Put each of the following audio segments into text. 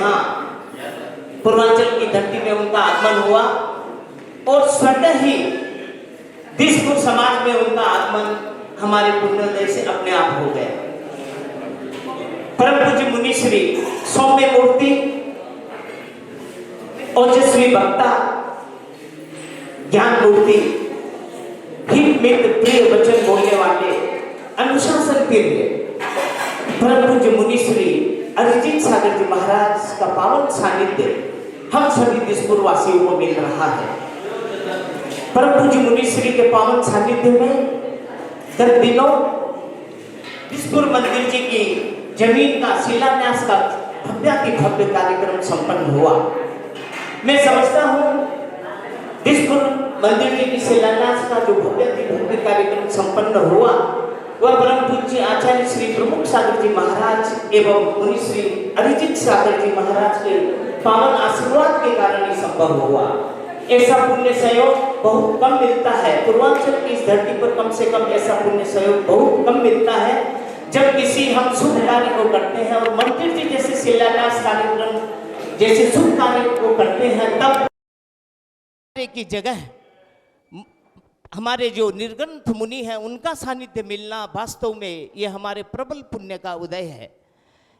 यहाँ पूर्वांचल की धरती में उनका आगमन हुआ और स्वतः ही दिसपुर समाज में उनका आगमन हमारे पुण्योदय से अपने आप हो गया। परम पूज्य मुनि श्री सौम्य मूर्ति, ओजस्वी वक्ता, ज्ञान मूर्ति, हित मित्र प्रिय वचन बोलने वाले, अनुशासन प्रिय परम पूज्य मुनि श्री अरिजीत सागर जी महाराज का पावन सानिध्य हम सभी दिसपुर वासियों को मिल रहा है। परम पूज्य मुनि श्री के पावन सानिध्य में गत दिनों दिसपुर मंदिर जी की जमीन का शिलान्यास का भव्य कार्यक्रम संपन्न हुआ। मैं समझता हूँ दिसपुर मंदिर जी की शिलान्यास का जो भव्य कार्यक्रम संपन्न हुआ वह परम पूज्य आचार्य श्री प्रमुख सागर जी महाराज एवं मुनि श्री अरिजीत सागर जी महाराज के पावन आशीर्वाद के कारण ही संभव हुआ। ऐसा पुण्य सहयोग बहुत कम मिलता है, पूर्वांचल की इस धरती पर कम से कम ऐसा पुण्य सहयोग बहुत कम मिलता है जब किसी हम शुभ कार्य को करते हैं और मंदिर जी जैसे शिलान्यास कार्यक्रम जैसे शुभ कार्य को करते हैं तब की जगह हमारे जो निर्ग्रंथ मुनि हैं उनका सानिध्य मिलना वास्तव में ये हमारे प्रबल पुण्य का उदय है।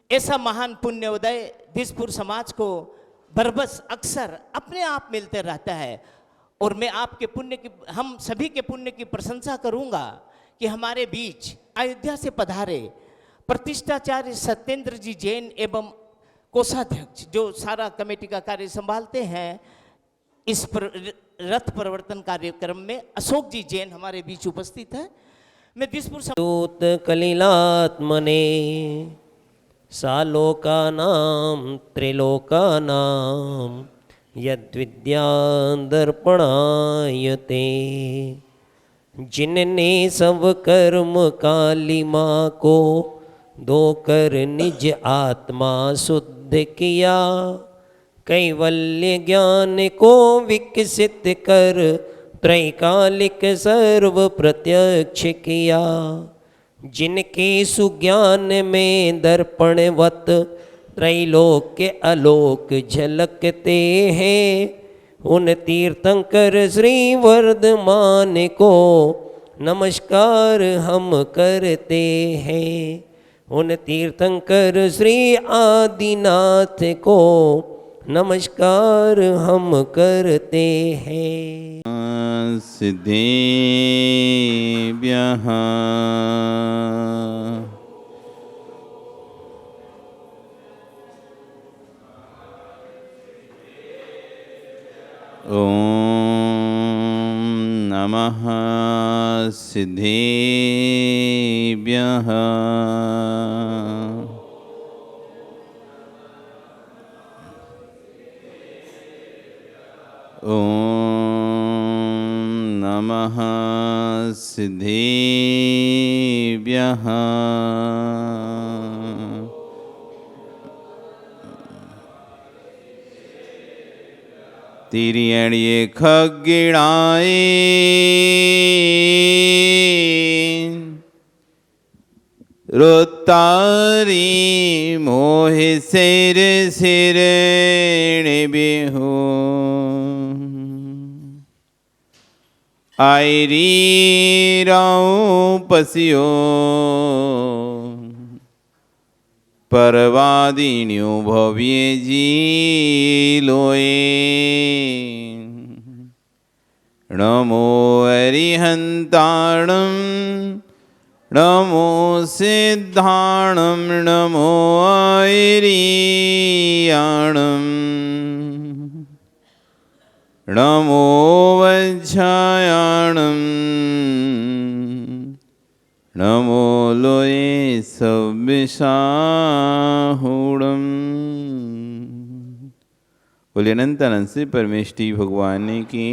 ऐसा महान पुण्य उदय दिसपुर समाज को बरबस अक्सर अपने आप मिलते रहता है और मैं आपके पुण्य की, हम सभी के पुण्य की प्रशंसा करूंगा कि हमारे बीच अयोध्या से पधारे प्रतिष्ठाचार्य सत्येंद्र जी जैन एवं कोषाध्यक्ष जो सारा कमेटी का कार्य संभालते हैं इस रथ परिवर्तन कार्यक्रम में अशोक जी जैन हमारे बीच उपस्थित है। मैं दिसपुर दूत कलिलात्मने सालोकानां त्रिलोकानां यद्विद्यां दर्पणायते। जिनने सब कर्म काली माँ को धोकर निज आत्मा शुद्ध किया, कैवल्य ज्ञान को विकसित कर त्रैकालिक सर्व प्रत्यक्ष किया। जिनके सुज्ञान में दर्पणवत त्रैलोक्य आलोक झलकते हैं, उन तीर्थंकर श्री वर्धमान को नमस्कार हम करते हैं। उन तीर्थंकर श्री आदिनाथ को नमस्कार हम करते हैं। सिद्धेभ्यः ॐ नमः सिद्धेभ्यः ॐ नमः सिद्धेभ्यः तिर्यण्ये खग्गिणाये रोत्तारी मोहि सिर सिर बिहू आयरी राऊं पसियो परवादिन्यो भव्य जी लोए। नमो अरिहंताणं नमो सिद्धाणं नमो आयरियाणं नमो वज्रायाणं नमो लोये सव्यसाहूणं। बोले अनंत अनंत से परमेष्टि भगवान की,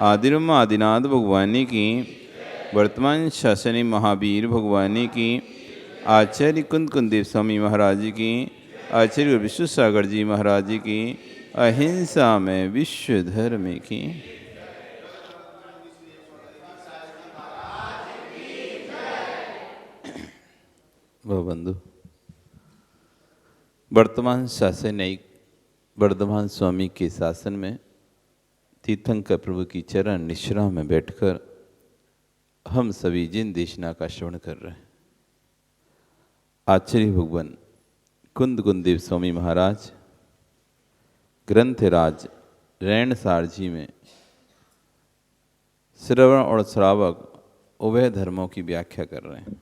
आदिरम आदिनाथ भगवान की, वर्तमान शासनी महावीर भगवान की, आचार्य कुंद कुंदेव स्वामी महाराज की, आचार्य विश्व सागर जी महाराज की, अहिंसा में विश्व धर्म की। वह बंधु वर्तमान शासन न्यायिक वर्धमान स्वामी के शासन में तीर्थंकर प्रभु की चरण निश्रा में बैठकर हम सभी जिन देशना का श्रवण कर रहे हैं, आचार्य भगवान कुंद कुंदेव स्वामी महाराज ग्रंथराज रैणसार जी में श्रवण और श्रावक उभय धर्मों की व्याख्या कर रहे हैं।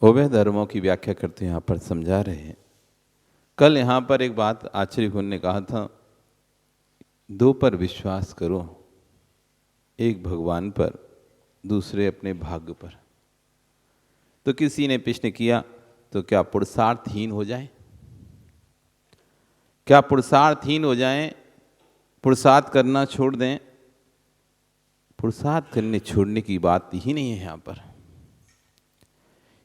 उभय धर्मों की व्याख्या करते यहाँ पर समझा रहे हैं। कल यहाँ पर एक बात आचार्य गुरु ने कहा था, दो पर विश्वास करो, एक भगवान पर, दूसरे अपने भाग्य पर। तो किसी ने प्रश्न किया, तो क्या पुरुषार्थहीन हो जाए? क्या पुरुषार्थहीन हो जाएं, पुरुषार्थ करना छोड़ दें? पुरुषार्थ करने छोड़ने की बात ही नहीं है यहाँ पर।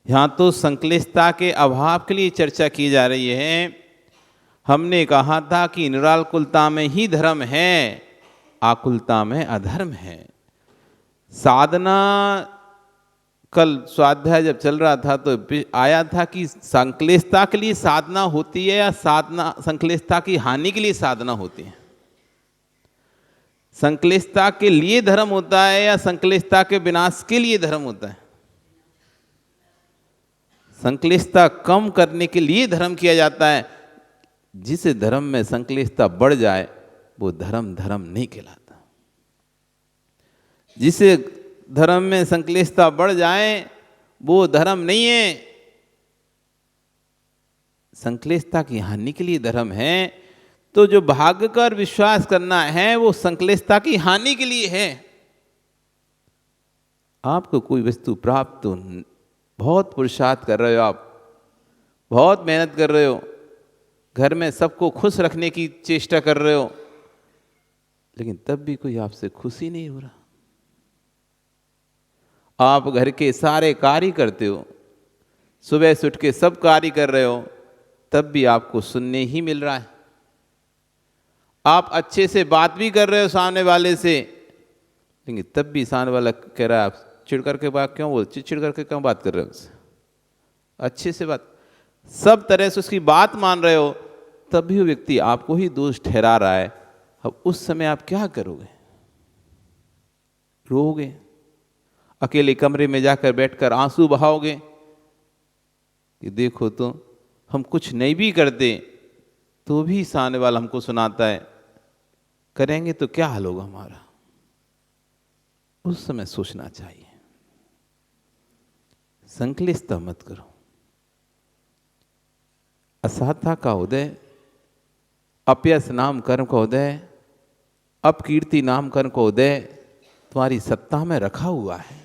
यहाँ तो संक्लिष्टता के अभाव के लिए चर्चा की जा रही है। हमने कहा था कि निराकुलता में ही धर्म है, आकुलता में अधर्म है। साधना, कल स्वाध्याय जब चल रहा था तो आया था कि संक्लिष्टता के लिए साधना होती है या साधना संक्लिष्टता की हानि के लिए साधना होती है। संक्लिष्टता के लिए धर्म होता है या संक्लिष्टता के विनाश के लिए धर्म होता है? संक्लिष्टता कम करने के लिए धर्म किया जाता है। जिस धर्म में संक्लिष्टता बढ़ जाए वो धर्म धर्म नहीं कहलाता। जिस धर्म में संक्लिष्टता बढ़ जाए वो धर्म नहीं है। संक्लिष्टता की हानि के लिए धर्म है। तो जो भाग्य कर विश्वास करना है वो संक्लिष्टता की हानि के लिए है। आपको कोई वस्तु प्राप्त हो, बहुत पुरुषार्थ कर रहे हो, आप बहुत मेहनत कर रहे हो, घर में सबको खुश रखने की चेष्टा कर रहे हो, लेकिन तब भी कोई आपसे खुशी नहीं हो रहा। आप घर के सारे कार्य करते हो, सुबह से उठ के सब कार्य कर रहे हो, तब भी आपको सुनने ही मिल रहा है। आप अच्छे से बात भी कर रहे हो सामने वाले से, लेकिन तब भी सामने वाला कह रहा है आप चिढ़ करके बात क्यों बोलते, चिढ़ करके क्यों बात कर रहे हो उससे? अच्छे से बात, सब तरह से उसकी बात मान रहे हो, तब भी वो व्यक्ति आपको ही दोष ठहरा रहा है। अब उस समय आप क्या करोगे? रोओगे? अकेले कमरे में जाकर बैठकर आंसू बहाओगे कि देखो तो हम कुछ नहीं भी करते तो भी सामने वाला हमको सुनाता है, करेंगे तो क्या हाल होगा हमारा? उस समय सोचना चाहिए। संक्लिष्टता मत करो। असाधा का उदय, अपयस नाम कर्म का उदय, अपकीर्ति नाम कर्म का उदय तुम्हारी सत्ता में रखा हुआ है।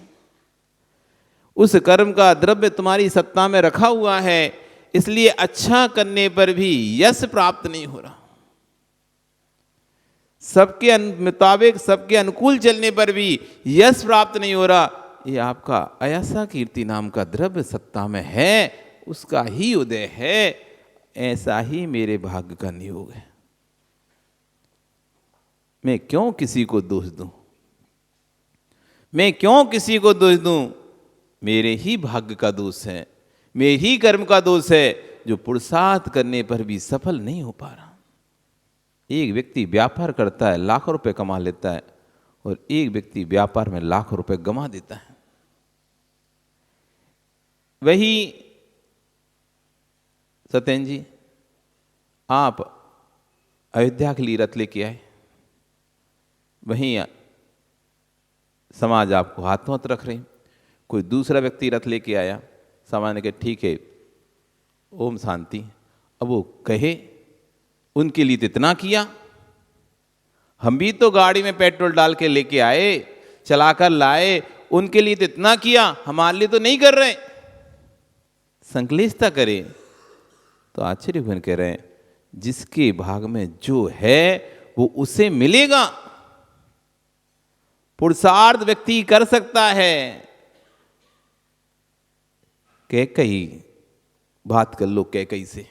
उस कर्म का द्रव्य तुम्हारी सत्ता में रखा हुआ है, इसलिए अच्छा करने पर भी यश प्राप्त नहीं हो रहा। सबके मुताबिक, सबके अनुकूल चलने पर भी यश प्राप्त नहीं हो रहा। ये आपका अयसा कीर्ति नाम का द्रव्य सत्ता में है, उसका ही उदय है। ऐसा ही मेरे भाग्य का नियोग है। मैं क्यों किसी को दोष दूं? मैं क्यों किसी को दोष दूं? मेरे ही भाग्य का दोष है, मेरे ही कर्म का दोष है, जो पुरुषार्थ करने पर भी सफल नहीं हो पा रहा। एक व्यक्ति व्यापार करता है, लाखों रुपए कमा लेता है, और एक व्यक्ति व्यापार में लाखों रुपए गंवा देता है। वही सत्येन जी, आप अयोध्या के लिए रथ लेके आए, वहीं समाज आपको हाथों हाथ रख रही। कोई दूसरा व्यक्ति रथ लेके आया, सामान्य के ठीक है ओम शांति, अब वो कहे उनके लिए तो इतना किया, हम भी तो गाड़ी में पेट्रोल डाल के लेके आए, चलाकर लाए, उनके लिए तो इतना किया, हमारे लिए तो नहीं कर रहे। संक्लिष्टता करे तो आश्चर्य भवन कह रहे हैं, जिसके भाग में जो है वो उसे मिलेगा। पुरुषार्थ व्यक्ति कर सकता है, कैकई, बात कर लो कैकई से।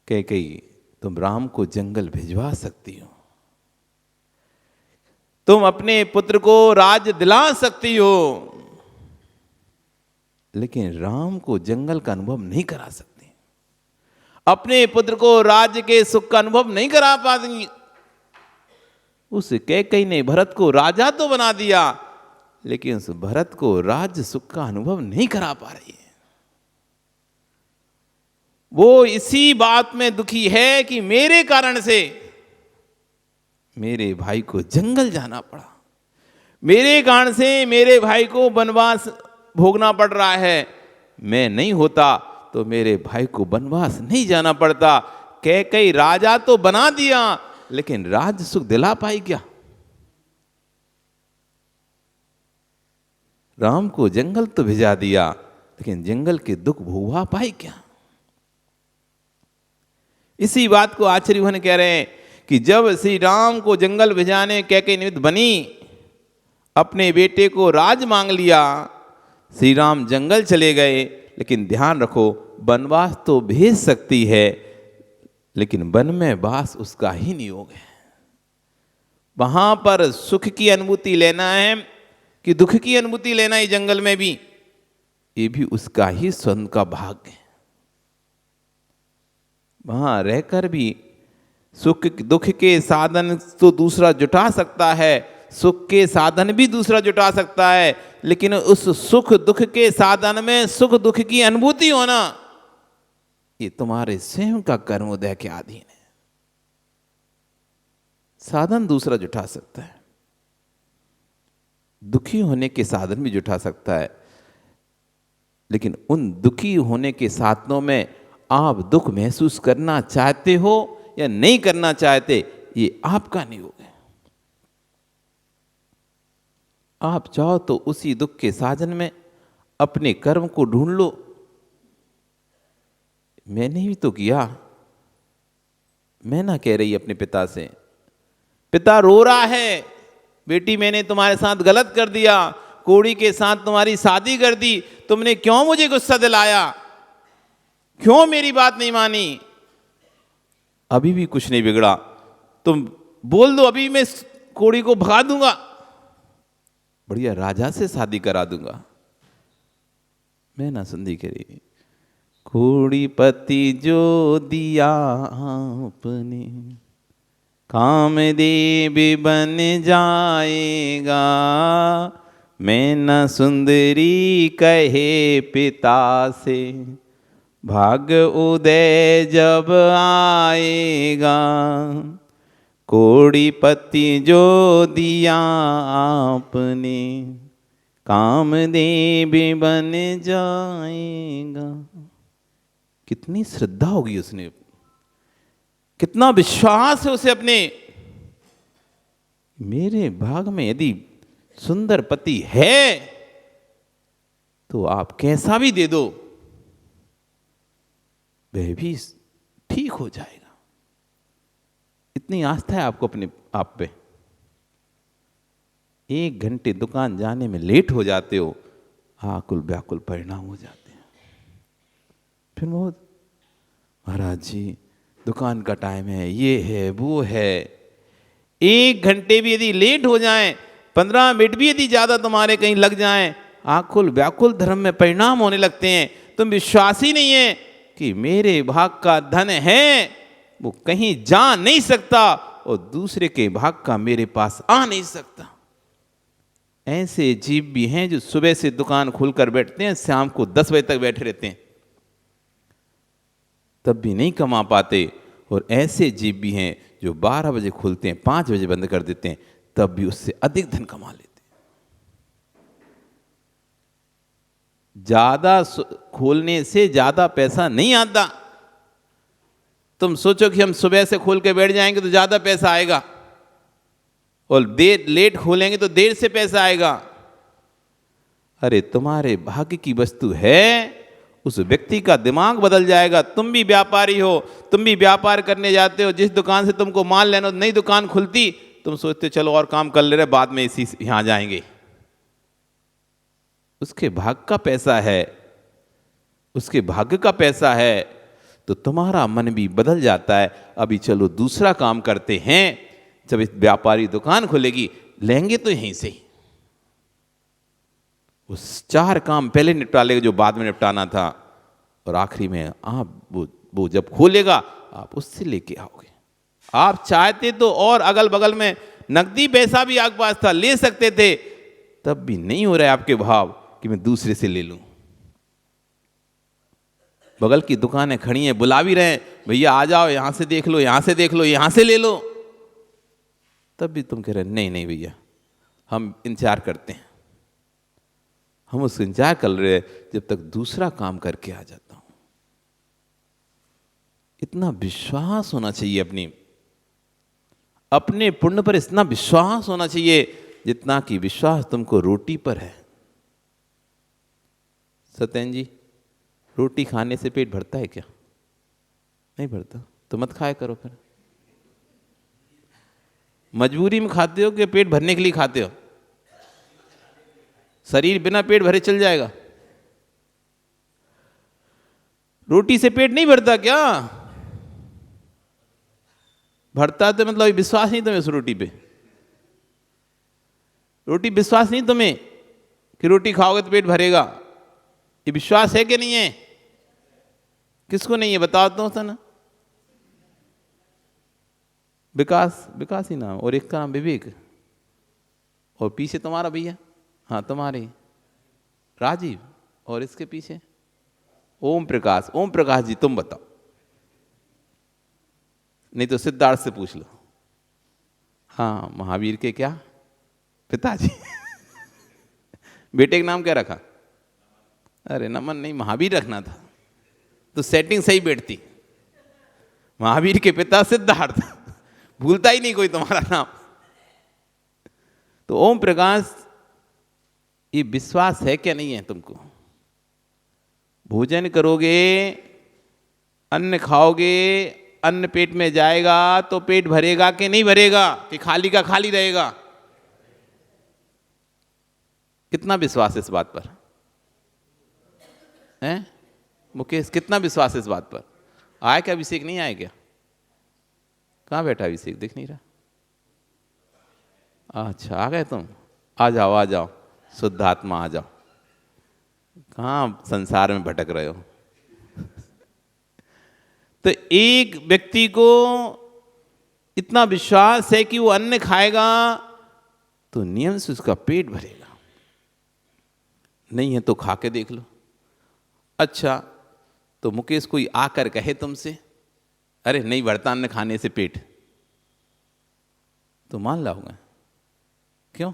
कैकई, तुम राम को जंगल भिजवा सकती हो, तुम अपने पुत्र को राज्य दिला सकती हो, लेकिन राम को जंगल का अनुभव नहीं करा सकती। अपने पुत्र को राज्य के सुख का अनुभव नहीं करा पाती। उस कैकई ने भरत को राजा तो बना दिया, लेकिन उस भरत को राज्य सुख का अनुभव नहीं करा पा रही है। वो इसी बात में दुखी है कि मेरे कारण से मेरे भाई को जंगल जाना पड़ा, मेरे कारण से मेरे भाई को वनवास भोगना पड़ रहा है। मैं नहीं होता तो मेरे भाई को वनवास नहीं जाना पड़ता। कैकई राजा तो बना दिया, लेकिन राज्य सुख दिला पाई क्या? राम को जंगल तो भिजा दिया, लेकिन जंगल के दुख भोगवा पाई क्या? इसी बात को आचार्य भगवान कह रहे हैं कि जब श्री राम को जंगल भिजाने कैकई निमित्त बनी, अपने बेटे को राज मांग लिया, श्री राम जंगल चले गए। लेकिन ध्यान रखो, वनवास तो भेज सकती है, लेकिन वन में वास उसका ही नियोग है। वहां पर सुख की अनुभूति लेना है कि दुख की अनुभूति लेना है, जंगल में भी, ये भी उसका ही स्वयं का भाग्य है। वहां रहकर भी सुख दुख के साधन तो दूसरा जुटा सकता है, सुख के साधन भी दूसरा जुटा सकता है, लेकिन उस सुख दुख के साधन में सुख दुख की अनुभूति होना, ये तुम्हारे स्वयं का कर्मोदय के अधीन है। साधन दूसरा जुटा सकता है, दुखी होने के साधन भी जुटा सकता है, लेकिन उन दुखी होने के साधनों में आप दुख महसूस करना चाहते हो या नहीं करना चाहते, ये आपका नियोग है। आप चाहो तो उसी दुख के साधन में अपने कर्म को ढूंढ लो। मैंने भी तो किया। मैं ना कह रही अपने पिता से, पिता रो रहा है, बेटी मैंने तुम्हारे साथ गलत कर दिया, कोड़ी के साथ तुम्हारी शादी कर दी, तुमने क्यों मुझे गुस्सा दिलाया, क्यों मेरी बात नहीं मानी? अभी भी कुछ नहीं बिगड़ा, तुम बोल दो, अभी मैं कोड़ी को भगा दूंगा, बढ़िया राजा से शादी करा दूंगा। मैं ना सुंदी करी, कोड़ी पति जो दिया आपने, कामदेव बन जाएगा। मैं न सुंदरी कहे पिता से, भाग्य उदय जब आएगा। कोड़ी पति जो दिया आपने, कामदेव बन जाएगा। कितनी श्रद्धा होगी उसने, कितना विश्वास है उसे अपने। मेरे भाग में यदि सुंदर पति है तो आप कैसा भी दे दो, वह भी ठीक हो जाएगा। इतनी आस्था है आपको अपने आप पे। 1 घंटे दुकान जाने में लेट हो जाते हो, आकुल व्याकुल परिणाम हो जाते हैं। फिर बहुत, महाराज जी दुकान का टाइम है, ये है वो है। 1 घंटे भी यदि लेट हो जाएं, 15 मिनट भी यदि ज्यादा तुम्हारे कहीं लग जाएं, आकुल व्याकुल धर्म में परिणाम होने लगते हैं। तुम विश्वास ही नहीं है कि मेरे भाग का धन है वो कहीं जा नहीं सकता और दूसरे के भाग का मेरे पास आ नहीं सकता। ऐसे जीव भी हैं जो सुबह से दुकान खोलकर बैठते हैं, शाम को 10 बजे तक बैठे रहते हैं, तब भी नहीं कमा पाते। और ऐसे जीव भी हैं जो 12 बजे खोलते हैं, 5 बजे बंद कर देते हैं, तब भी उससे अधिक धन कमा लेते हैं। ज्यादा खोलने से ज्यादा पैसा नहीं आता। तुम सोचो कि हम सुबह से खोल के बैठ जाएंगे तो ज्यादा पैसा आएगा, और देर लेट खोलेंगे तो देर से पैसा आएगा। अरे तुम्हारे भाग्य की वस्तु है, उस व्यक्ति का दिमाग बदल जाएगा। तुम भी व्यापारी हो, तुम भी व्यापार करने जाते हो, जिस दुकान से तुमको माल लेना, नई दुकान खुलती, तुम सोचते चलो और काम कर ले रहे, बाद में इसी यहाँ जाएंगे। उसके भाग का पैसा है, उसके भाग्य का पैसा है, तो तुम्हारा मन भी बदल जाता है। अभी चलो दूसरा काम करते हैं, जब इस व्यापारी दुकान खुलेगी लेंगे तो यहीं से ही। उस 4 काम पहले निपटा लेगा जो बाद में निपटाना था, और आखिरी में आप वो जब खोलेगा आप उससे लेके आओगे। आप चाहते तो और अगल बगल में नकदी पैसा भी आपके पास था, ले सकते थे, तब भी नहीं हो रहा है आपके भाव कि मैं दूसरे से ले लूं। बगल की दुकानें खड़ी हैं, बुला भी रहे हैं, भैया आ जाओ, यहां से देख लो, यहां से देख लो, यहां से ले लो, तब भी तुम कह रहे नहीं नहीं भैया हम इंतजार करते हैं। हम उसका इंतजार कर रहे हैं जब तक दूसरा काम करके आ जाता हूं। इतना विश्वास होना चाहिए अपने पुण्य पर, इतना विश्वास होना चाहिए जितना कि विश्वास तुमको रोटी पर है। सत्यन जी, रोटी खाने से पेट भरता है क्या? नहीं भरता, तो मत खाया करो फिर। मजबूरी में खाते हो कि पेट भरने के लिए खाते हो? शरीर बिना पेट भरे चल जाएगा? रोटी से पेट नहीं भरता क्या? भरता तो मतलब विश्वास नहीं तुम्हें उस रोटी पे। रोटी विश्वास नहीं तुम्हें कि रोटी खाओगे तो पेट भरेगा, ये विश्वास है कि नहीं है? किसको नहीं है बताओ तो ना। विकास ही नाम, और एक का नाम विवेक, और पीछे तुम्हारा भैया, हाँ तुम्हारे राजीव, और इसके पीछे ओम प्रकाश। ओम प्रकाश जी तुम बताओ, नहीं तो सिद्धार्थ से पूछ लो। हाँ महावीर के क्या पिताजी बेटे का नाम क्या रखा? अरे नमन नहीं, महावीर रखना था तो सेटिंग सही बैठती। महावीर के पिता सिद्धार्थ, भूलता ही नहीं कोई तुम्हारा नाम। तो ओम प्रकाश, ये विश्वास है क्या नहीं है तुमको? भोजन करोगे, अन्न खाओगे, अन्न पेट में जाएगा तो पेट भरेगा कि नहीं भरेगा, कि खाली का खाली रहेगा? कितना विश्वास है इस बात पर? हैं मुकेश, कितना विश्वास है इस बात पर? आया क्या अभिषेक? नहीं आया क्या? कहाँ बैठा अभिषेक, दिख नहीं रहा। अच्छा आ गए तुम, आ जाओ आ जाओ, शुद्ध आत्मा आ जाओ। कहाँ संसार में भटक रहे हो? तो एक व्यक्ति को इतना विश्वास है कि वो अन्न खाएगा तो नियम से उसका पेट भरेगा, नहीं है तो खा के देख लो। अच्छा तो मुकेश कोई आकर कहे तुमसे अरे नहीं बढ़ता अन्न खाने से पेट, तो मान लाओगे? क्यों?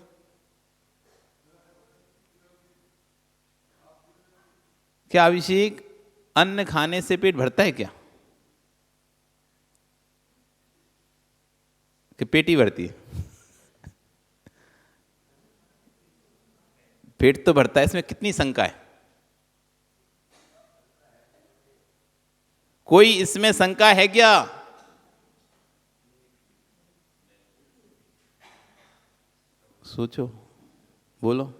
क्या अभिषेक अन्न खाने से पेट भरता है क्या? कि पेट ही भरती है? पेट तो भरता है, इसमें कितनी शंका है? कोई इसमें शंका है क्या? सोचो, बोलो।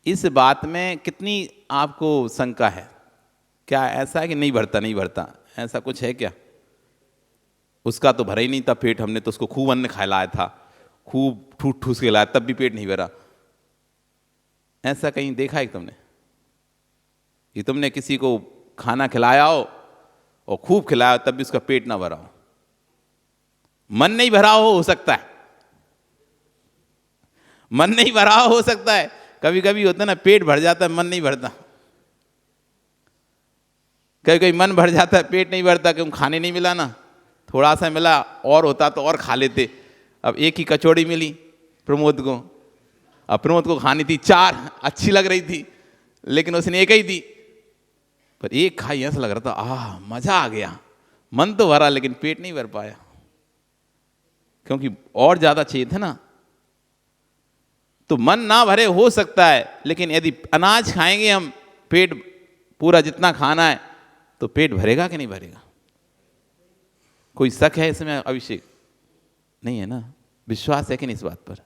इस बात में कितनी आपको शंका है? क्या ऐसा है कि नहीं भरता नहीं भरता, ऐसा कुछ है क्या? उसका तो भरा ही नहीं था पेट, हमने तो उसको खूब अन्न खिलाया था, खूब ठूस ठूस के लाया, तब भी पेट नहीं भरा। ऐसा कहीं देखा है तुमने? कि तुमने किसी को खाना खिलाया हो और खूब खिलाया हो तब भी उसका पेट ना भरा हो? मन नहीं भरा हो सकता है, मन नहीं भरा हो सकता है। कभी कभी होता है ना, पेट भर जाता है मन नहीं भरता। कभी कभी मन भर जाता है पेट नहीं भरता, क्यों? खाने नहीं मिला ना, थोड़ा सा मिला, और होता तो और खा लेते। अब एक ही कचौड़ी मिली प्रमोद को, अब प्रमोद को खानी थी 4, अच्छी लग रही थी, लेकिन उसने एक ही दी, पर एक खाई ऐसा लग रहा था आह मजा आ गया, मन तो भरा लेकिन पेट नहीं भर पाया, क्योंकि और ज्यादा चाहिए था ना। तो मन ना भरे हो सकता है, लेकिन यदि अनाज खाएंगे हम, पेट पूरा जितना खाना है, तो पेट भरेगा कि नहीं भरेगा? कोई शक है इसमें अभिषेक? नहीं है ना? विश्वास है कि नहीं इस बात पर?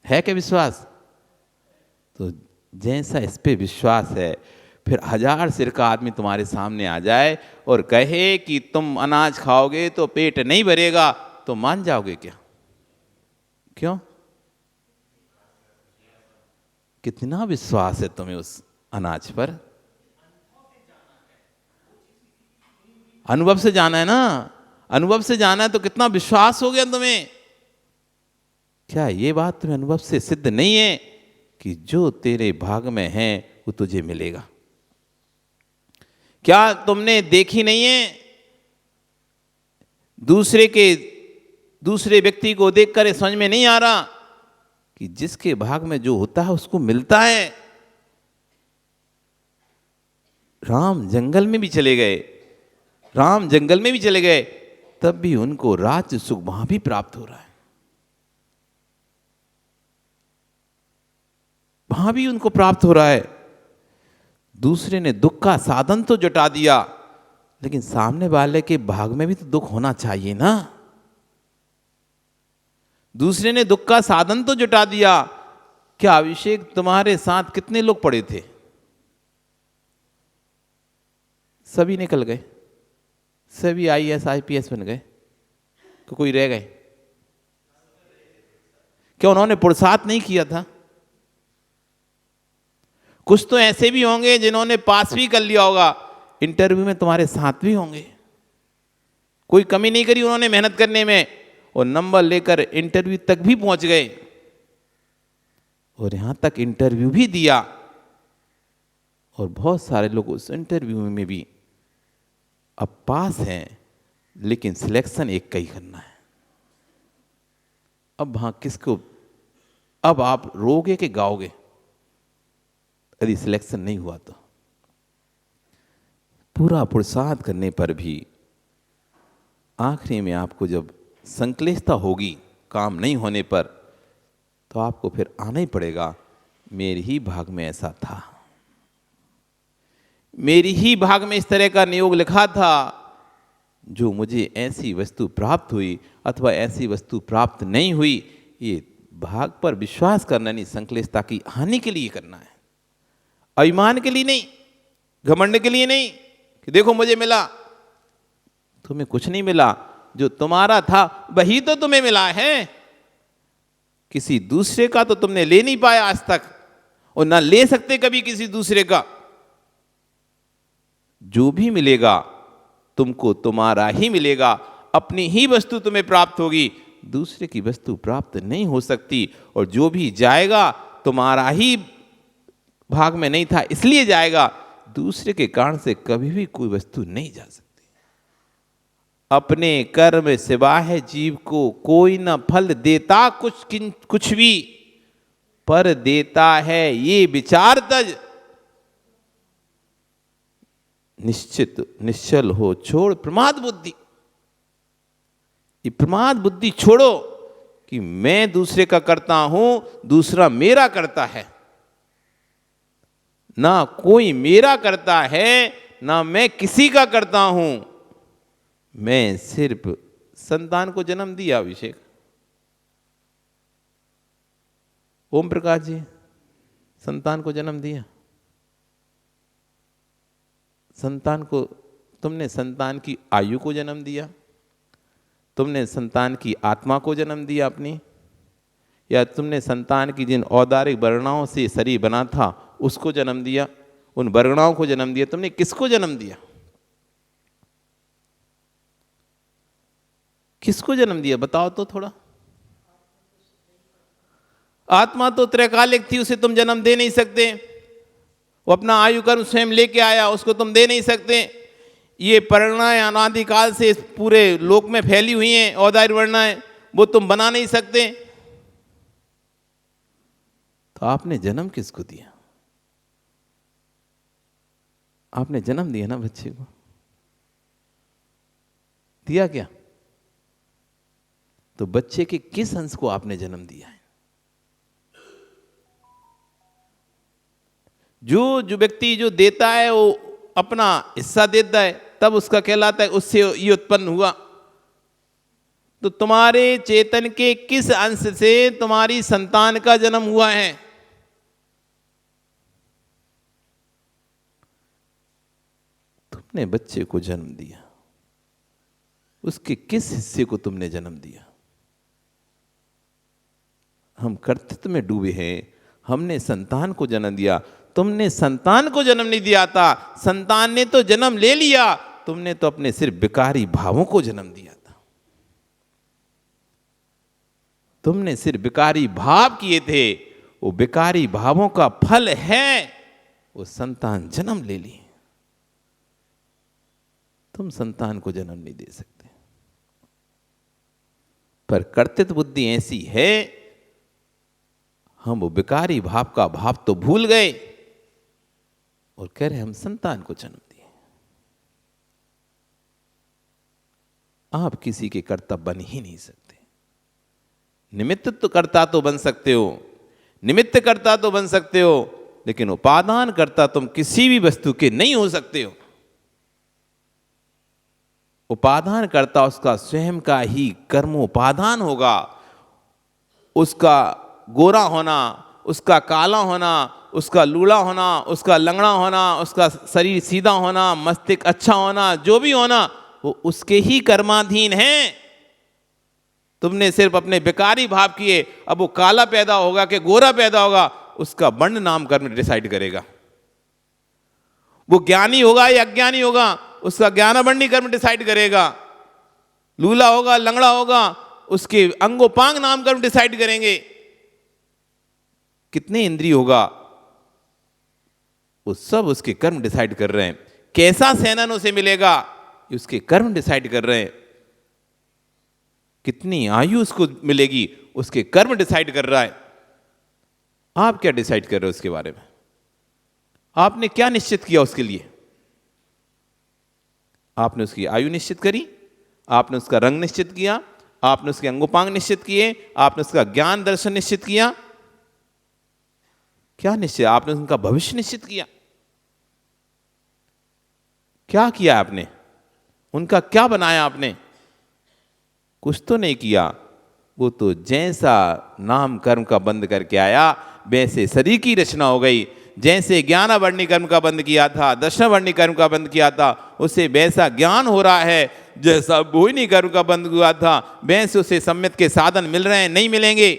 है क्या विश्वास? तो जैसा इस पे विश्वास है, फिर 1000 सिर का आदमी तुम्हारे सामने आ जाए और कहे कि तुम अनाज खाओगे तो पेट नहीं भरेगा, तो मान जाओगे क्या? क्यों? कितना विश्वास है तुम्हें उस अनाज पर? अनुभव से जाना है ना, अनुभव से जाना है, तो कितना विश्वास हो गया तुम्हें। क्या ये बात तुम्हें अनुभव से सिद्ध नहीं है कि जो तेरे भाग में है वो तुझे मिलेगा? क्या तुमने देखी नहीं है? दूसरे व्यक्ति को देखकर समझ में नहीं आ रहा कि जिसके भाग में जो होता है उसको मिलता है। राम जंगल में भी चले गए, राम जंगल में भी चले गए, तब भी उनको राज्य सुख वहां भी प्राप्त हो रहा है, वहां भी उनको प्राप्त हो रहा है। दूसरे ने दुख का साधन तो जुटा दिया, लेकिन सामने वाले के भाग में भी तो दुख होना चाहिए ना। दूसरे ने दुख का साधन तो जुटा दिया। क्या अभिषेक तुम्हारे साथ कितने लोग पड़े थे? सभी निकल गए, सभी IAS IPS बन गए, तो कोई रह गए? क्या उन्होंने पुरुषार्थ नहीं किया था? कुछ तो ऐसे भी होंगे जिन्होंने पास भी कर लिया होगा, इंटरव्यू में तुम्हारे साथ भी होंगे, कोई कमी नहीं करी उन्होंने मेहनत करने में, और नंबर लेकर इंटरव्यू तक भी पहुंच गए, और यहां तक इंटरव्यू भी दिया। और बहुत सारे लोग उस इंटरव्यू में भी अब पास हैं, लेकिन सिलेक्शन एक का ही करना है। अब वहां किसको, अब आप रोगे कि गाओगे यदि सिलेक्शन नहीं हुआ तो? पूरा पुरुषार्थ करने पर भी आखिरी में आपको जब संक्लिष्टता होगी काम नहीं होने पर, तो आपको फिर आना ही पड़ेगा, मेरे ही भाग में ऐसा था, मेरी ही भाग में इस तरह का नियोग लिखा था, जो मुझे ऐसी वस्तु प्राप्त हुई अथवा ऐसी वस्तु प्राप्त नहीं हुई, ये भाग पर विश्वास करना नहीं, संक्लिष्टता की हानि के लिए करना है, अभिमान के लिए नहीं, घमंड के लिए नहीं कि देखो मुझे मिला। तुम्हें कुछ नहीं मिला, जो तुम्हारा था वही तो तुम्हें मिला है। किसी दूसरे का तो तुमने ले नहीं पाया आज तक, और ना ले सकते कभी किसी दूसरे का। जो भी मिलेगा तुमको तुम्हारा ही मिलेगा, अपनी ही वस्तु तुम्हें प्राप्त होगी, दूसरे की वस्तु प्राप्त नहीं हो सकती। और जो भी जाएगा तुम्हारा ही भाग में नहीं था इसलिए जाएगा, दूसरे के कारण से कभी भी कोई वस्तु नहीं जा सकती। अपने कर्म सिवा है जीव को कोई न फल देता कुछ भी, पर देता है ये विचार तज, निश्चित निश्चल हो छोड़ प्रमाद बुद्धि। ये प्रमाद बुद्धि छोड़ो कि मैं दूसरे का करता हूं, दूसरा मेरा करता है। ना कोई मेरा करता है, ना मैं किसी का करता हूं। मैं सिर्फ संतान को जन्म दिया, अभिषेक ओम प्रकाश जी संतान को जन्म दिया। संतान को, तुमने संतान की आयु को जन्म दिया, तुमने संतान की आत्मा को जन्म दिया अपनी, या तुमने संतान की जिन औदारिक वर्णाओं से शरीर बना था उसको जन्म दिया, उन वर्णाओं को जन्म दिया। तुमने किसको जन्म दिया? किसको जन्म दिया बताओ तो थोड़ा। आत्मा तो त्रैकालिक थी, उसे तुम जन्म दे नहीं सकते। वो अपना आयु कर्म स्वयं लेके आया, उसको तुम दे नहीं सकते। ये प्रेरणाएं अनादिकाल से इस पूरे लोक में फैली हुई हैं, औदार्य वर्णाएं, वो तुम बना नहीं सकते। तो आपने जन्म किसको दिया? आपने जन्म दिया ना बच्चे को, दिया क्या? तो बच्चे के किस अंश को आपने जन्म दिया है? जो व्यक्ति जो देता है वो अपना हिस्सा देता है, तब उसका कहलाता है उससे ये उत्पन्न हुआ। तो तुम्हारे चेतन के किस अंश से तुम्हारी संतान का जन्म हुआ है? तुमने बच्चे को जन्म दिया, उसके किस हिस्से को तुमने जन्म दिया? हम कर्तृत्व में डूबे हैं। हमने संतान को जन्म दिया, तुमने संतान को जन्म नहीं दिया था, संतान ने तो जन्म ले लिया, तुमने तो अपने सिर्फ विकारी भावों को जन्म दिया था। तुमने सिर्फ विकारी भाव किए थे, वो विकारी भावों का फल है वो संतान जन्म ले ली। तुम संतान को जन्म नहीं दे सकते, पर कर्तृत्व बुद्धि ऐसी है, हम वो विकारी भाव का भाव तो भूल गए और कह रहे हम संतान को जन्म दिए। आप किसी के कर्ता बन ही नहीं सकते। निमित्त तो कर्ता तो बन सकते हो, निमित्त कर्ता तो बन सकते हो, लेकिन उपादान कर्ता तुम किसी भी वस्तु के नहीं हो सकते हो। उपादान कर्ता उसका स्वयं का ही कर्मोपादान होगा। उसका गोरा होना, उसका काला होना, उसका लूला होना, उसका लंगड़ा होना, उसका शरीर सीधा होना, मस्तिष्क अच्छा होना, जो भी होना वो उसके ही कर्माधीन है। तुमने सिर्फ अपने बेकारी भाव किए, अब वो काला पैदा होगा कि गोरा पैदा होगा उसका वर्ण नाम कर्म डिसाइड करेगा। वो ज्ञानी होगा या अज्ञानी होगा उसका ज्ञानवर्णी कर्म डिसाइड करेगा। लूला होगा लंगड़ा होगा उसके अंगोपांग नाम कर्म डिसाइड करेंगे। कितने इंद्रिय होगा वो सब उसके कर्म डिसाइड कर रहे हैं। कैसा सेनन उसे मिलेगा ये उसके कर्म डिसाइड कर रहे हैं। कितनी आयु उसको मिलेगी उसके कर्म डिसाइड कर रहा है। आप क्या डिसाइड कर रहे हो उसके बारे में? आपने क्या निश्चित किया उसके लिए? आपने उसकी आयु निश्चित करी, आपने उसका रंग निश्चित किया, आपने उसके अंगोपांग निश्चित किए, आपने उसका ज्ञान दर्शन निश्चित किया। क्या निश्चय? आपने उनका भविष्य निश्चित किया। क्या किया आपने? उनका क्या बनाया आपने? कुछ तो नहीं किया। वो तो जैसा नाम कर्म का बंद करके आया वैसे शरीर की रचना हो गई। जैसे ज्ञानवर्णी कर्म का बंद किया था, दर्शनवर्णी कर्म का बंद किया था, उसे वैसा ज्ञान हो रहा है। जैसा भोजनी कर्म का बंद हुआ था वैसे उसे सम्यक के साधन मिल रहे हैं, नहीं मिलेंगे।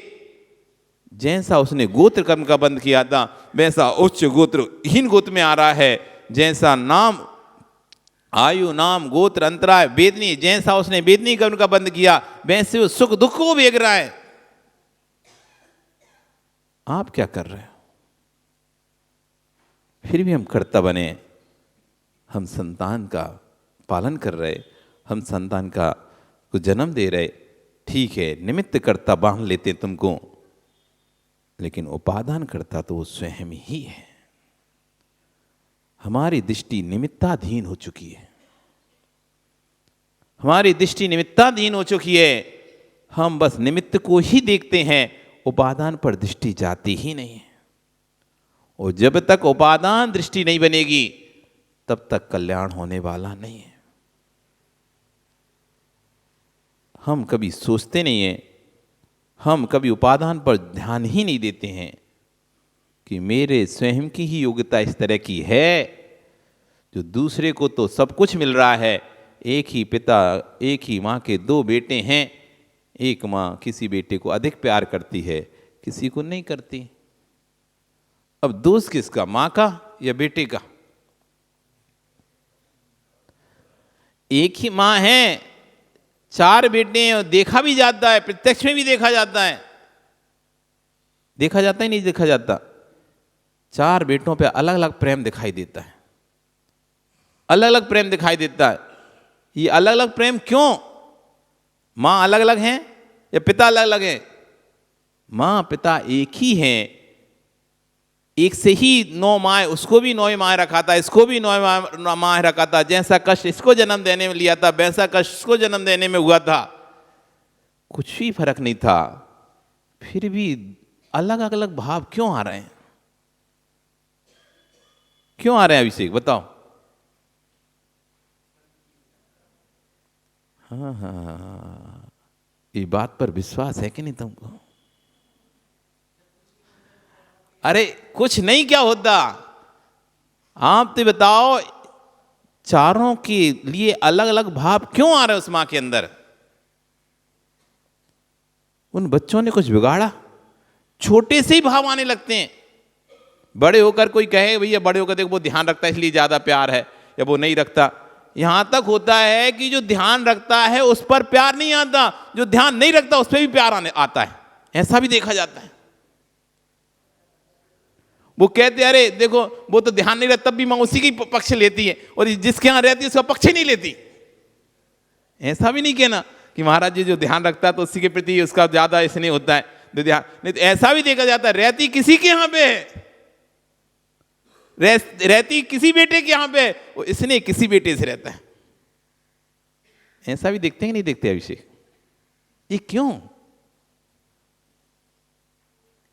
जैसा उसने गोत्र कर्म का बंद किया था वैसा उच्च गोत्र हीन गोत्र में आ रहा है। जैसा नाम आयु नाम गोत्र अंतराय वेदनी, जैसा उसने वेदनी कर्म का बंद किया वैसे वो सुख दुख को वेग रहा है। आप क्या कर रहे हो? फिर भी हम कर्ता बने, हम संतान का पालन कर रहे, हम संतान का को जन्म दे रहे। ठीक है, निमित्त कर्ता बांध लेते तुमको, लेकिन उपादान कर्ता तो वो स्वयं ही है। हमारी दृष्टि निमित्ताधीन हो चुकी है, हमारी दृष्टि निमित्ताधीन हो चुकी है। हम बस निमित्त को ही देखते हैं, उपादान पर दृष्टि जाती ही नहीं है। और जब तक उपादान दृष्टि नहीं बनेगी तब तक कल्याण होने वाला नहीं है। हम कभी सोचते नहीं हैं, हम कभी उपादान पर ध्यान ही नहीं देते हैं कि मेरे स्वयं की ही योग्यता इस तरह की है जो दूसरे को तो सब कुछ मिल रहा है। एक ही पिता एक ही माँ के दो बेटे हैं, एक माँ किसी बेटे को अधिक प्यार करती है, किसी को नहीं करती। अब दोष किसका, माँ का या बेटे का? एक ही माँ है, चार बेटे हैं, और देखा भी जाता है, प्रत्यक्ष में भी देखा जाता है। देखा जाता ही नहीं देखा जाता। चार बेटों पे अलग अलग प्रेम दिखाई देता है, अलग अलग प्रेम दिखाई देता है। ये अलग अलग प्रेम क्यों? माँ अलग अलग हैं या पिता अलग अलग हैं? माँ पिता एक ही हैं। एक से ही 9 माह, उसको भी 9 माह रखा था, इसको भी 9 माह रखा था। जैसा कष्ट इसको जन्म देने में लिया था वैसा कष्ट इसको जन्म देने में हुआ था। कुछ भी फर्क नहीं था, फिर भी अलग अलग भाव क्यों आ रहे हैं? क्यों आ रहे हैं अभिषेक, बताओ? हाँ हाँ, ये बात पर विश्वास है कि नहीं तुमको? अरे कुछ नहीं, क्या होता? आप तो बताओ, चारों के लिए अलग अलग भाव क्यों आ रहे हैं उस मां के अंदर? उन बच्चों ने कुछ बिगाड़ा? छोटे से ही भाव आने लगते हैं। बड़े होकर कोई कहे भैया, बड़े होकर देखो वो ध्यान रखता है इसलिए ज्यादा प्यार है, या वो नहीं रखता। यहां तक होता है कि जो ध्यान रखता है उस पर प्यार नहीं आता, जो ध्यान नहीं रखता उस पर भी प्यार आने आता है। ऐसा भी देखा जाता है। वो कहते अरे देखो वो तो ध्यान नहीं रखता, तब भी मां उसी की पक्ष लेती है, और जिसके यहां रहती है उसका पक्ष ही नहीं लेती। ऐसा भी नहीं कहना कि महाराज जी जो ध्यान रखता है तो उसी के प्रति उसका ज्यादा स्नेह होता है, तो ध्यान नहीं। तो ऐसा भी देखा जाता है, रहती किसी के यहां पे है, रहती किसी बेटे के यहां पे, वो इसने किसी बेटे से रहता है। ऐसा भी देखते हैं नहीं देखते अभिषेक? ये क्यों?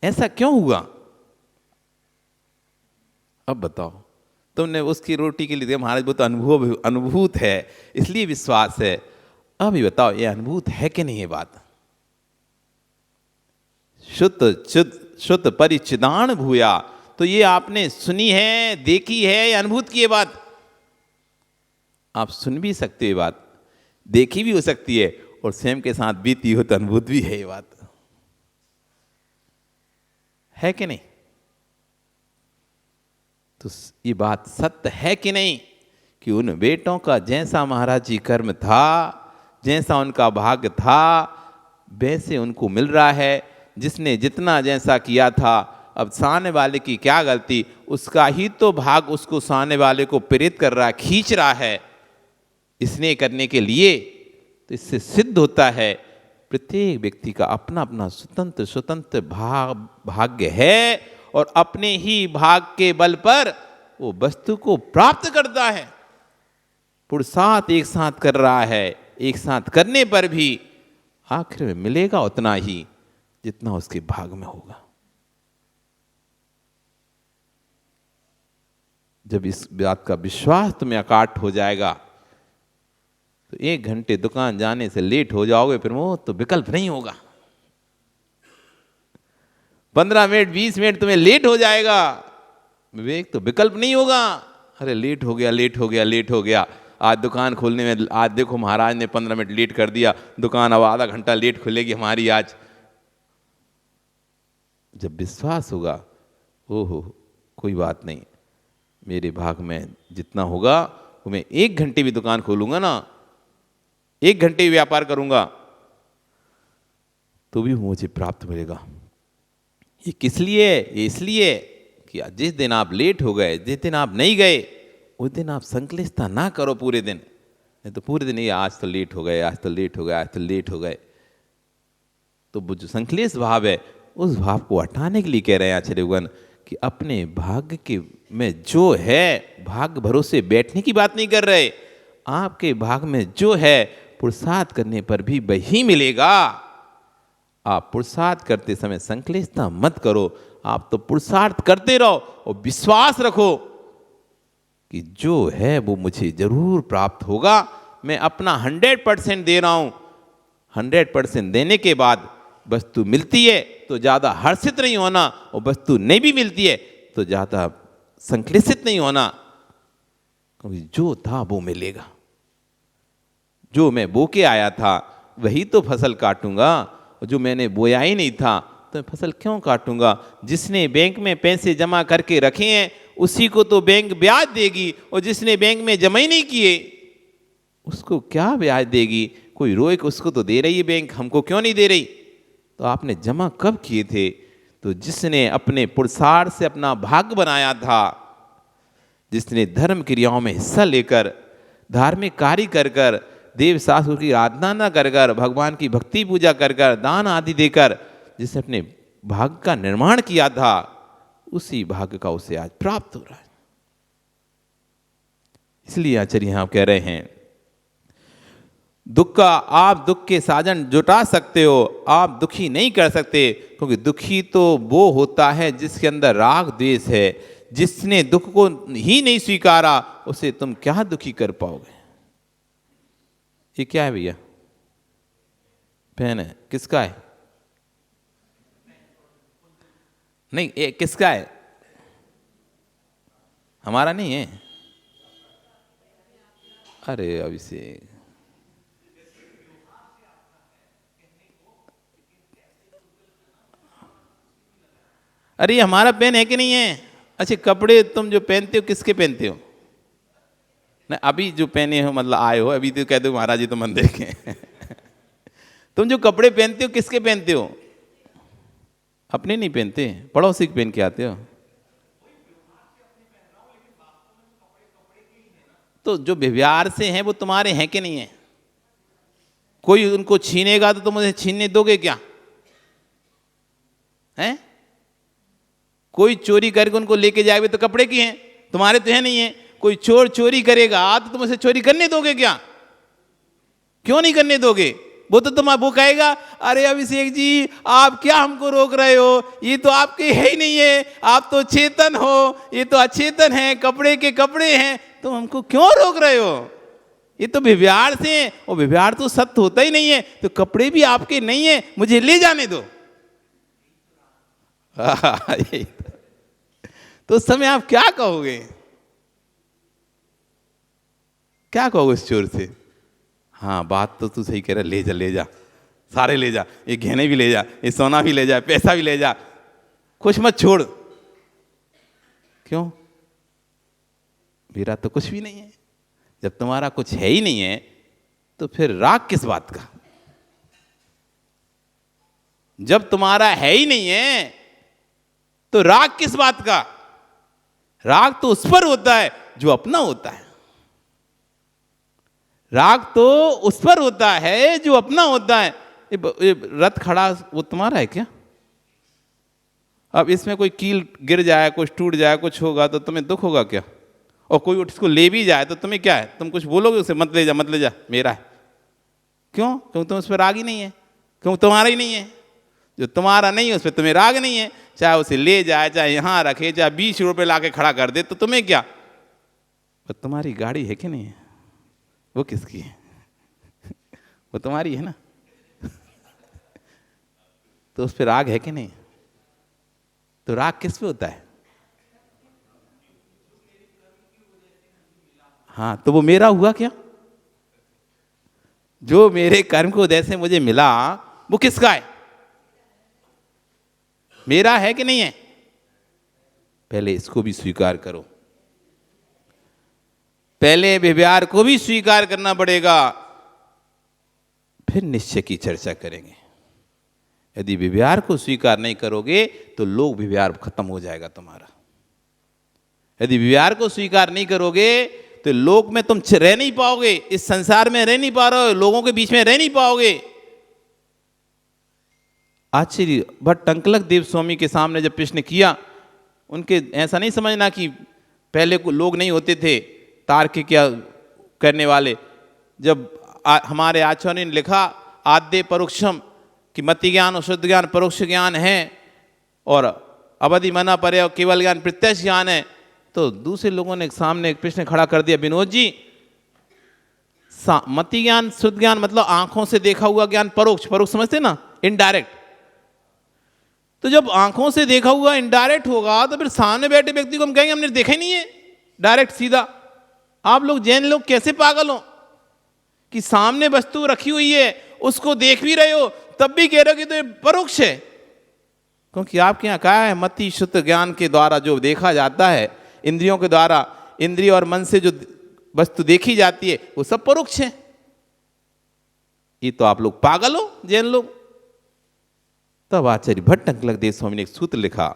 ऐसा क्यों हुआ? अब बताओ, तुमने उसकी रोटी के लिए दिया, महाराज वो तो अनुभूत है इसलिए विश्वास है। अब ये बताओ, ये अनुभूत है कि नहीं? ये बात शुद्ध परिचिदान भूया, तो ये आपने सुनी है, देखी है या अनुभूत की? ये बात आप सुन भी सकते हो, ये बात देखी भी हो सकती है, और स्वयं के साथ बीती हो तो अनुभूत भी है। ये बात है कि नहीं? तो ये बात सत्य है कि नहीं कि उन बेटों का जैसा महाराज जी कर्म था, जैसा उनका भाग्य था, वैसे उनको मिल रहा है। जिसने जितना जैसा किया था, अब सामने वाले की क्या गलती, उसका ही तो भाग उसको सामने वाले को प्रेरित कर रहा है, खींच रहा है स्नेह करने के लिए। तो इससे सिद्ध होता है प्रत्येक व्यक्ति का अपना अपना स्वतंत्र भाग्य है, और अपने ही भाग के बल पर वो वस्तु को प्राप्त करता है। पुरुषार्थ एक साथ कर रहा है, एक साथ करने पर भी आखिर में मिलेगा उतना ही जितना उसके भाग में होगा। जब इस बात का विश्वास तुम्हें अकाट हो जाएगा, तो 1 घंटे दुकान जाने से लेट हो जाओगे, फिर वो तो विकल्प नहीं होगा। 15 मिनट 20 मिनट तुम्हें लेट हो जाएगा, विवेक तो विकल्प नहीं होगा। अरे लेट हो गया, लेट हो गया, लेट हो गया। आज दुकान खोलने में, आज देखो महाराज ने 15 मिनट लेट कर दिया, दुकान अब आधा घंटा लेट खुलेगी हमारी आज। जब विश्वास होगा, ओहो कोई बात नहीं, मेरे भाग में जितना होगा वो मैं 1 घंटे भी दुकान खोलूंगा ना, 1 घंटे भी व्यापार करूंगा तो भी मुझे प्राप्त मिलेगा। ये किस लिए? ये इसलिए कि जिस दिन आप लेट हो गए, जिस दिन आप नहीं गए, उस दिन आप संक्लिष्टता ना करो पूरे दिन। नहीं तो पूरे दिन ये आज तो लेट हो गए, आज तो लेट हो गए, आज तो लेट हो गए। तो वो जो संक्लेश भाव है, उस भाव को हटाने के लिए कह रहे हैं आचार्य भगवान कि अपने भाग्य के में जो है, भाग्य भरोसे बैठने की बात नहीं कर रहे। आपके भाग में जो है, पुरुषार्थ करने पर भी वही मिलेगा। आप पुरुषार्थ करते समय संक्लेशता मत करो, आप तो पुरुषार्थ करते रहो और विश्वास रखो कि जो है वो मुझे जरूर प्राप्त होगा। मैं अपना 100% दे रहा हूं। 100% देने के बाद वस्तु मिलती है तो ज्यादा हर्षित नहीं होना, और वस्तु नहीं भी मिलती है तो ज्यादा संक्लेशित नहीं होना, क्योंकि जो था वो मिलेगा। जो मैं बो के आया था वही तो फसल काटूंगा, और जो मैंने बोया ही नहीं था तो फसल क्यों काटूंगा? जिसने बैंक में पैसे जमा करके रखे हैं उसी को तो बैंक ब्याज देगी, और जिसने बैंक में जमा ही नहीं किए उसको क्या ब्याज देगी? कोई रोए कि उसको तो दे रही है बैंक, हमको क्यों नहीं दे रही? तो आपने जमा कब किए थे? तो जिसने अपने पुरुषार्थ से अपना भाग्य बनाया था, जिसने धर्म क्रियाओं में हिस्सा लेकर, धार्मिक कार्य कर कर, देव शास्त्र की आराधना न कर कर, भगवान की भक्ति पूजा कर कर, दान आदि देकर जिसने अपने भाग्य का निर्माण किया था, उसी भाग्य का उसे आज प्राप्त हो रहा है। इसलिए आचार्य यहां कह रहे हैं, दुख का आप दुख के साधन जुटा सकते हो, आप दुखी नहीं कर सकते, क्योंकि दुखी तो वो होता है जिसके अंदर राग द्वेष है। जिसने दुख को ही नहीं स्वीकारा उसे तुम क्या दुखी कर पाओगे? ये क्या है भैया? पेन है, किसका है? नहीं, ये किसका है? हमारा नहीं है। अरे अभिषेक, अरे ये हमारा पेन है कि नहीं है? अच्छा, कपड़े तुम जो पहनते हो किसके पहनते हो? नहीं, अभी जो पहने हो मतलब आए हो, अभी तो कह दो महाराज जी तो मंदिर के तुम जो कपड़े पहनते हो किसके पहनते हो? अपने नहीं पहनते, पड़ोसी के पहन के आते हो। तो जो व्यवहार से हैं वो तुम्हारे हैं कि नहीं है? कोई उनको छीनेगा तो तुम उसे छीनने दोगे क्या? हैं? कोई चोरी करके उनको लेके जाएगा तो कपड़े की हैं, तुम्हारे तो है नहीं है। कोई चोर चोरी करेगा तो तुम उसे चोरी करने दोगे क्या? क्यों नहीं करने दोगे? वो तो वो कहेगा अरे अभिषेक जी आप क्या हमको रोक रहे हो, ये तो आपके है ही नहीं है, आप तो चेतन हो, ये तो अचेतन है, कपड़े के कपड़े हैं, तो हमको क्यों रोक रहे हो? ये तो व्यवहार से है, और व्यवहार तो सत्य होता ही नहीं है, तो कपड़े भी आपके नहीं है, मुझे ले जाने दो। तो उस समय आप क्या कहोगे? क्या कहोगे उस चोर से? हाँ बात तो तू सही कह रहा, ले जा ले जा, सारे ले जा, ये गहने भी ले जा, ये सोना भी ले जा, पैसा भी ले जा, कुछ मत छोड़। क्यों? मेरा तो कुछ भी नहीं है। जब तुम्हारा कुछ है ही नहीं है तो फिर राग किस बात का? जब तुम्हारा है ही नहीं है तो राग किस बात का? राग तो उस पर होता है जो अपना होता है। राग तो उस पर होता है जो अपना होता है। ये रथ खड़ा वो तुम्हारा है क्या? अब इसमें कोई कील गिर जाए, कुछ टूट जाए, कुछ होगा तो तुम्हें दुख होगा क्या? और कोई उसको ले भी जाए तो तुम्हें क्या है? तुम कुछ बोलोगे उसे, मत ले जा मत ले जा, मेरा है। क्यों? क्योंकि तुम उस पर राग ही नहीं है, क्यों तुम्हारा ही नहीं है। जो तुम्हारा नहीं है उस पर तुम्हें राग नहीं है, चाहे उसे ले जाए, चाहे यहाँ रखे, चाहे 20 रुपये ला के खड़ा कर दे, तो तुम्हें क्या? पर तुम्हारी गाड़ी है कि नहीं है? वो किसकी है? वो तुम्हारी है ना। तो उस पर राग है कि नहीं? तो राग किस पे होता है? हाँ, तो वो मेरा हुआ क्या? जो मेरे कर्म को वजह से मुझे मिला वो किसका है? मेरा है कि नहीं है? पहले इसको भी स्वीकार करो, पहले व्यवहार को भी स्वीकार करना पड़ेगा, फिर निश्चय की चर्चा करेंगे। यदि व्यवहार को स्वीकार नहीं करोगे तो लोक व्यवहार खत्म हो जाएगा तुम्हारा। यदि व्यवहार को स्वीकार नहीं करोगे तो लोक में तुम रह नहीं पाओगे, इस संसार में रह नहीं पा रहे हो, लोगों के बीच में रह नहीं पाओगे। आचार्य भट्ट टंकलक देव स्वामी के सामने जब प्रश्न किया, उनके ऐसा नहीं समझना कि पहले को लोग नहीं होते थे तार्किक क्या करने वाले। जब हमारे आचार्य ने लिखा आद्य परोक्षम कि मति ज्ञान और शुद्ध ज्ञान परोक्ष ज्ञान है और अवधि मना पर्य केवल ज्ञान प्रत्यक्ष ज्ञान है, तो दूसरे लोगों ने सामने एक प्रश्न खड़ा कर दिया, विनोद जी मति ज्ञान शुद्ध ज्ञान मतलब आंखों से देखा हुआ ज्ञान परोक्ष, परोक्ष समझते ना, इनडायरेक्ट। तो जब आंखों से देखा हुआ इनडायरेक्ट होगा तो फिर सामने बैठे व्यक्ति को हम कहेंगे हमने देखा ही नहीं है डायरेक्ट सीधा। आप लोग जैन लोग कैसे पागल हो कि सामने वस्तु रखी हुई है उसको देख भी रहे हो तब भी कह रहे हो कि तो ये परोक्ष है? क्योंकि आपके यहाँ कहा है मति शुद्ध ज्ञान के द्वारा जो देखा जाता है, इंद्रियों के द्वारा, इंद्रिय और मन से जो वस्तु देखी जाती है वो सब परोक्ष है। ये तो आप लोग पागल हो जैन लोग। तब आचार्य भट्ट टंकलक देव स्वामी ने एक सूत्र लिखा,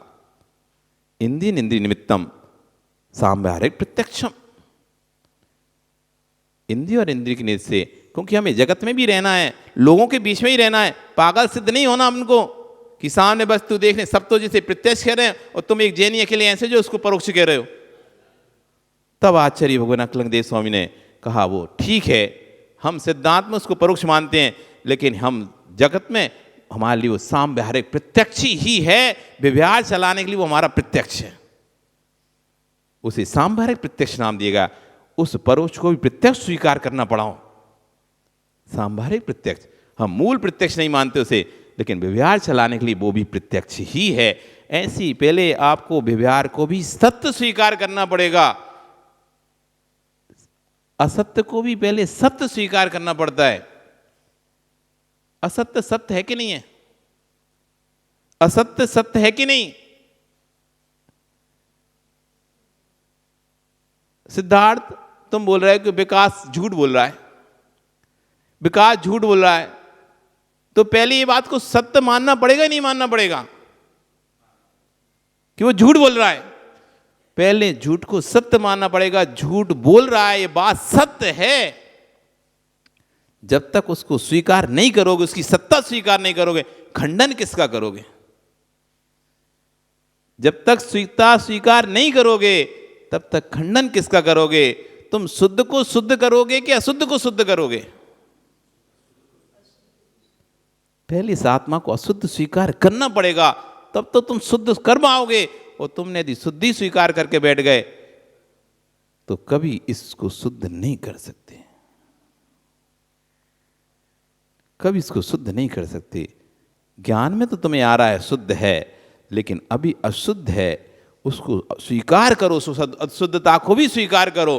इंद्रिय इंद्रिय निमित्तम सांव्यारिक प्रत्यक्षम। इंद्रिय और इंद्रिय के निमित्त से, क्योंकि हमें जगत में भी रहना है, लोगों के बीच में ही रहना है, पागल सिद्ध नहीं होना हमको कि सामने वस्तु देखने सब तो जिसे प्रत्यक्ष कह रहे हैं और तुम एक जैनी अकेले ऐसे जो उसको परोक्ष कह रहे हो। तब आचार्य भगवान टंकलक देव स्वामी ने कहा वो ठीक है, हम सिद्धांत में उसको परोक्ष मानते हैं, लेकिन हम जगत में हमारे लिए वो सांव्यारिक प्रत्यक्ष ही है, व्यवहार चलाने के लिए वो हमारा प्रत्यक्ष है। उसे सांव्यारिक प्रत्यक्ष नाम दिएगा। उस परोक्ष को भी प्रत्यक्ष स्वीकार करना पड़ा। सांव्यारिक प्रत्यक्ष हम मूल प्रत्यक्ष नहीं मानते उसे, लेकिन व्यवहार चलाने के लिए वो भी प्रत्यक्ष ही है। ऐसी पहले आपको व्यवहार को भी सत्य स्वीकार करना पड़ेगा, असत्य को भी पहले सत्य स्वीकार करना पड़ता है। असत्य सत्य है कि नहीं है? असत्य सत्य है कि नहीं? सिद्धार्थ, तुम बोल रहे हो कि विकास झूठ बोल रहा है, विकास झूठ बोल रहा है, तो पहले ये बात को सत्य मानना पड़ेगा नहीं मानना पड़ेगा कि वो झूठ बोल रहा है? पहले झूठ को सत्य मानना पड़ेगा। झूठ बोल रहा है, ये बात सत्य है। जब तक उसको स्वीकार नहीं करोगे, उसकी सत्ता स्वीकार नहीं करोगे, खंडन किसका करोगे? जब तक सत्ता स्वीकार नहीं करोगे, तब तक खंडन किसका करोगे? तुम शुद्ध को शुद्ध करोगे कि अशुद्ध को शुद्ध करोगे? पहले इस आत्मा को अशुद्ध स्वीकार करना पड़ेगा, तब तो तुम शुद्ध कर पाओगे। और तुमने यदि शुद्धि स्वीकार करके बैठ गए तो कभी इसको शुद्ध नहीं कर सकते, कभी इसको शुद्ध नहीं कर सकते। ज्ञान में तो तुम्हें आ रहा है शुद्ध है, लेकिन अभी अशुद्ध है, उसको स्वीकार करो, उस अशुद्धता को भी स्वीकार करो।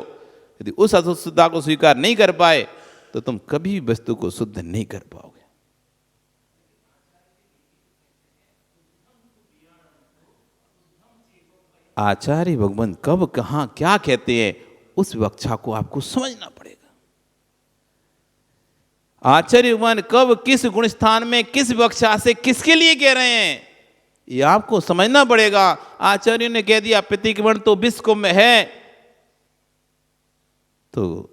यदि उस अशुद्धता को स्वीकार नहीं कर पाए तो तुम कभी वस्तु को शुद्ध नहीं कर पाओगे। आचार्य भगवान कब कहां क्या कहते हैं, उस व्याख्या को आपको समझना पड़ेगा। आचार्य भगवान कब किस गुण स्थान में किस व्याख्या से किसके लिए कह रहे हैं, ये आपको समझना पड़ेगा। आचार्य ने कह दिया प्रतिक्रमण तो विश्व में है, तो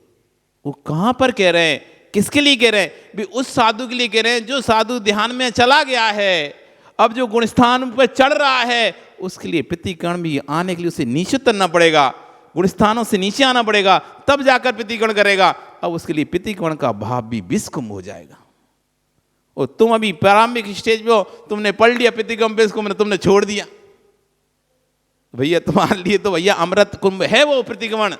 वो कहां पर कह रहे हैं, किसके लिए कह रहे हैं? भी उस साधु के लिए कह रहे हैं जो साधु ध्यान में चला गया है। अब जो गुण स्थान पर चढ़ रहा है, उसके लिए प्रतिकरण भी आने के लिए उसे नीचे उतरना पड़ेगा, गुण स्थानों से नीचे आना पड़ेगा, तब जाकर प्रतिकरण करेगा। अब उसके लिए प्रतिकरण का भाव भी विस्कुम हो जाएगा। और तुम अभी प्रारंभिक स्टेज पे हो, तुमने पढ़ लिया प्रतिक्रम विस्कुम, तुमने छोड़ दिया, भैया तुम्हारे लिए तो भैया अमृत कुंभ है वो प्रतिक्रमण।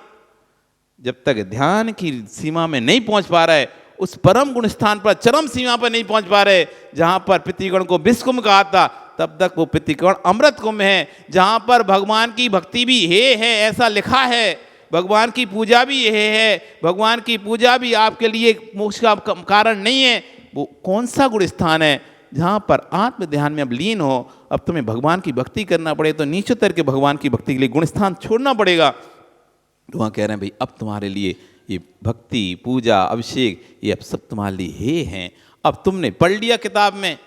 जब तक ध्यान की सीमा में नहीं पहुंच पा रहा है, उस परम गुण स्थान पर चरम सीमा पर नहीं पहुंच पा रहे जहां पर प्रतिकरण को विस्कुम कहा था, तब तक वो प्रतिकरण अमृत कुंभ है, जहां पर भगवान की भक्ति भी है ऐसा लिखा है, भगवान की पूजा भी है, भगवान की पूजा भी आपके लिए मोक्ष का कारण नहीं है। वो कौन सा गुण स्थान है जहां पर आत्म ध्यान में अब लीन हो, अब तुम्हें भगवान की भक्ति करना पड़े तो नीचे उतर के भगवान की भक्ति के लिए गुण स्थान छोड़ना पड़ेगा। तो वहाँ कह रहे हैं भाई अब तुम्हारे लिए ये भक्ति पूजा अभिषेक ये अब सब तुम्हारे लिए हैं। अब तुमने पढ़ लिया किताब में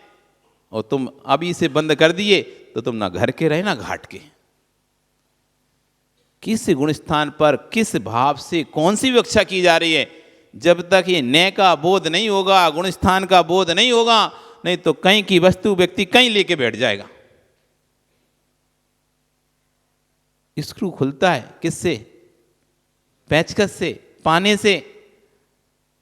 और तुम अभी इसे बंद कर दिए तो तुम ना घर के रहे ना घाट के। किस गुण स्थान पर किस भाव से कौन सी व्याख्या की जा रही है, जब तक ये नय का बोध नहीं होगा, गुण स्थान का बोध नहीं होगा, नहीं तो कहीं की वस्तु व्यक्ति कहीं लेके बैठ जाएगा। स्क्रू खुलता है किससे? पेचकस से, पाने से।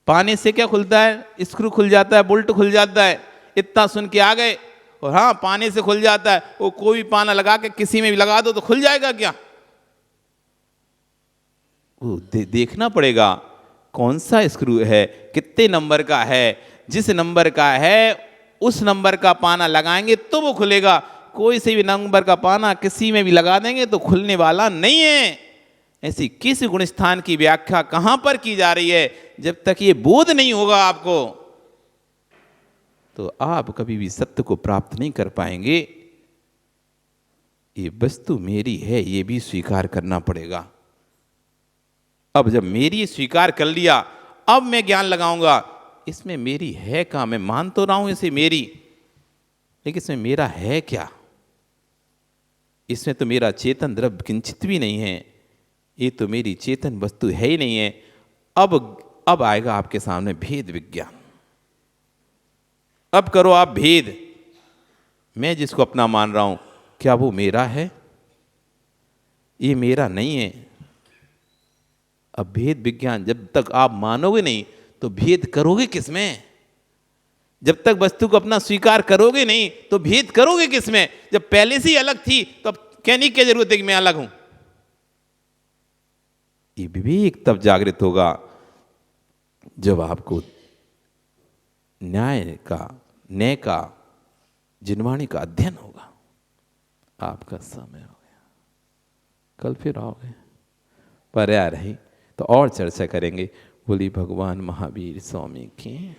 पाने से क्या खुलता है? स्क्रू खुल जाता है, बोल्ट खुल जाता है। इतना सुन के आ गए और हाँ पाने से खुल जाता है, वो कोई भी पाना लगा के किसी में भी लगा दो तो खुल जाएगा क्या? वो देखना पड़ेगा कौन सा स्क्रू है, कितने नंबर का है। जिस नंबर का है उस नंबर का पाना लगाएंगे तो वो खुलेगा। कोई से भी नंबर का पाना किसी में भी लगा देंगे तो खुलने वाला नहीं है। ऐसी किस गुण स्थान की व्याख्या कहां पर की जा रही है, जब तक ये बोध नहीं होगा आपको तो आप कभी भी सत्य को प्राप्त नहीं कर पाएंगे। ये वस्तु मेरी है ये भी स्वीकार करना पड़ेगा। अब जब मेरी स्वीकार कर लिया, अब मैं ज्ञान लगाऊंगा इसमें मेरी है क्या। मैं मान तो रहा हूं इसे मेरी, लेकिन इसमें मेरा है क्या? इसमें तो मेरा चेतन द्रव्य किंचित भी नहीं है, ये तो मेरी चेतन वस्तु है ही नहीं है। अब आएगा आपके सामने भेद विज्ञान। अब करो आप भेद। मैं जिसको अपना मान रहा हूं क्या वो मेरा है? ये मेरा नहीं है। अब भेद विज्ञान जब तक आप मानोगे नहीं तो भेद करोगे किसमें? जब तक वस्तु को अपना स्वीकार करोगे नहीं तो भेद करोगे किसमें? जब पहले से ही अलग थी तो अब कहने की क्या जरूरत है कि मैं अलग हूं। ये विवेक तब जागृत होगा जब आपको न्याय का जिनवाणी का अध्ययन होगा। आपका समय हो गया, कल फिर आओगे, पर आ रही तो और चर्चा करेंगे। बोली भगवान महावीर स्वामी की।